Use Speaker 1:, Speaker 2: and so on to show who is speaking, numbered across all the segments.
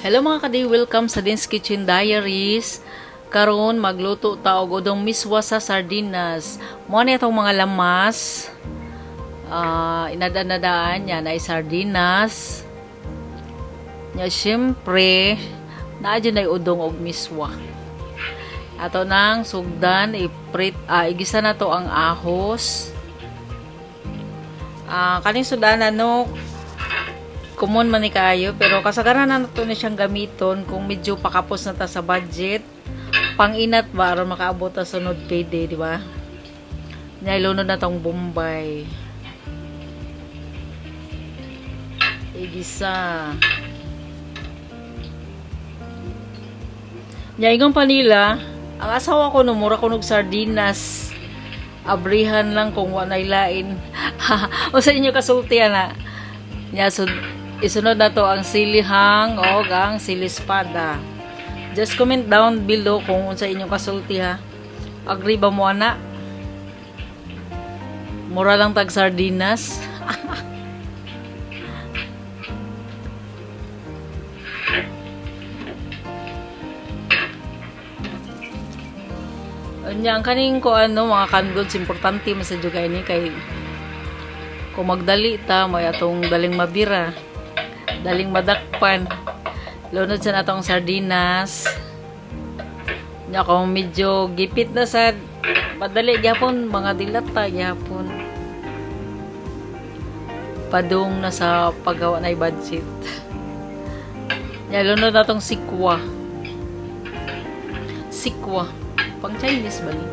Speaker 1: Hello mga kadi, welcome sa Dins Kitchen Diaries. Karon magluto ta og udong miswa sa sardinas. Mo ni atong mga lamas. Inadanadaan niya na sardinas. Nya syempre, naadyo na udong og miswa. Ato nang sugdan igisa na to ang ahos. Kaning sudanan no, common man ni kayo, pero kasagaran na nato ni siyang gamiton kung medyo pakapos na ta sa budget. Pang-inat ba aron makaabot ta sunod payday, di ba? Nailunod na tong Bombay. Igisa. Nyaingon pa nila, ang asawa ko no mura kunog sardinas. Abrihan lang kung wanay lain. O sa inyo kasultihan na. Nya isunod na to ang silihang o ang silispada. Just comment down below kung unsa inyong kasulti ha. Agree ba mo ana? Mura lang tag sardinas. Anya ang kaning ko mga kanggods importante man sa jugay ni kay kung magdali ta may atong daling mabira, daling madakpan. Lunod sa natong sardinas. Nya kung medyo gipit na sa madali gyapon mga dilata gyapon. Padung na sa paggawa na budget. Nya lunod natong sikwa. Sikwa. Pang Chinese ba ni?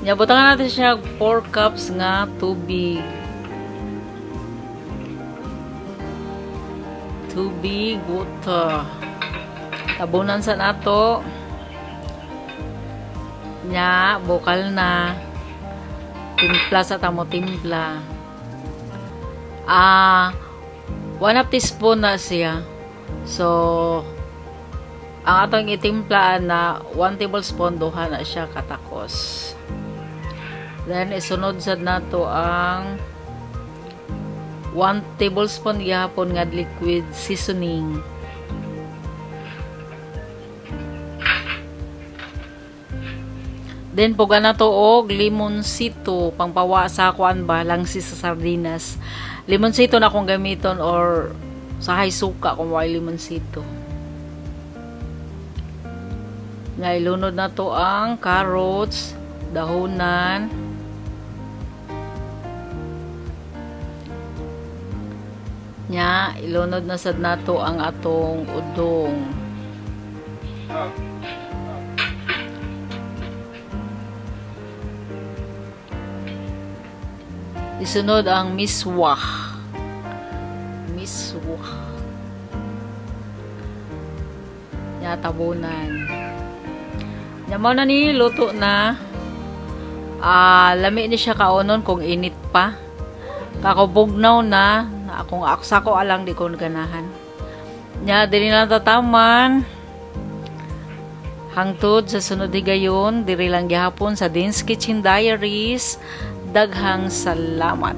Speaker 1: Nya butangan natin siya 4 cups nga tubig. Tubig, water. Tabunan sa nato. Nya, bukal na. Timpla sa tamo timpla. 1/2 teaspoon na siya. So, ang atong itimplaan na 1 tablespoon duha na siya katakos. Then, isunod sad nato ang 1 tablespoon gihapon nga liquid seasoning. Then, puga na to og limonsito. Pangpawa sa kuan ba, langsi sa sardinas. Limonsito na akong gamiton or sa hay suka kung wala limonsito. Nga ilunod na to ang carrots, dahonan, nya ilunod na sad nato ang atong udong. Isunod ang miswa. Nya tabunan. Nya mao na ni luto na. Lami ni siya kaonon kung init pa. Kakubugnaw na akong aksako alang di ko ganahan. Nya diri na tataman. Hangtod sa sunod higayon, diri lang gihapon sa Dins Kitchen Diaries. Daghang salamat.